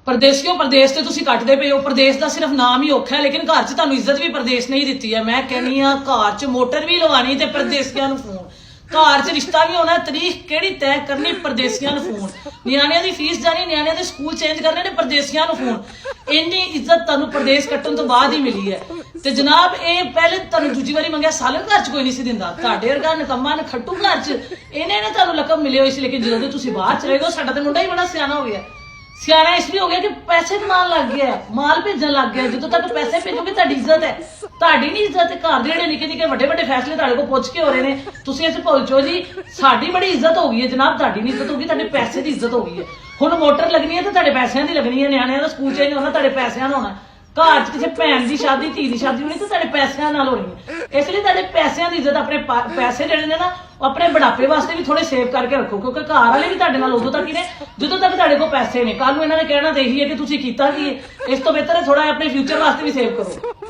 परदेसियों परदेस ते तुसी कटदे पे हो। परदेस दा सिर्फ नाम ही औखा है, लेकिन घर च तुहानू इज्जत भी परदेस ने ही दित्ती है। मैं कहनी आ घर च मोटर भी लवानी ते परदेसियां नू फोन, घर च रिश्ता भी होना, तरीक केड़ी तय करनी, परदेसियां नू फोन, नियाणियां दी फीस जानी, नियाणियां दे स्कूल चेंज करने ने, परदेसियां नू फोन। इन्नी इज्जत तुहानू परदेस कट्टण तो बाद ही मिली है। ते जनाब ये पहले तुहानू दूजी वारी मंगया सालन घर च कोई नहीं सी दिंदा, तुहाडे वर्गा नकम्मा नखट्टू घर च इन्हें ने तुहानू लकब मिले होई सी। लेकिन जदों तुसी बाहर चले गए, साडा ते मुंडा ही बड़ा सियाना हो गया। सियाना इसलिए हो गया कि पैसे कमान लग गया है, माल भेजन लग गया। जो तक पैसे भेजोगे तुहाडी इज्जत है, तुहाडी नहीं इज्जत है। घर दे जेहड़े निक्के निक्के वड्डे वड्डे फैसले तुहाडे को पुछ के हो रहे ने, तुसी इस भुल चो जी। साडी बड़ी इज्जत हो गई है जनाब, तुहाडी नहीं इज्जत होगी, तुहाडे पैसे की इज्जत हो गई है। हुण मोटर लगनी है तो तुहाडे पैसिਆਂ ਦੀ लगनी है, ਨਿਆਣਿਆਂ ਦਾ ਸਕੂਲ ਚੇਂਜ होना तुहाडे पैसिਆਂ ਨਾਲ होना, घर च किसी भैन की शादी धी की शादी होनी तो तुहाडे पैसिਆਂ ਨਾਲ होनी है। इसलिए तुहाडे पैसिਆਂ ਦੀ इज्जत, अपने पैसे ਜਿਹੜੇ ਨੇ ना अपने बुढ़ापे वास्ते भी थोड़े सेव करके रखो, क्योंकि घर वाले भी तुहाडे नाल उदों तक ही ने ਜਦੋਂ तक तुहाडे कोल पैसे ने। कल ਨੂੰ ਇਹਨਾਂ ਨੇ ਕਹਿਣਾ ਤੇ ਇਹੀ है कि तुसीं कीता की है। इस तो बेहतर है थोड़ा अपने फ्यूचर वास्ते भी सेव करो।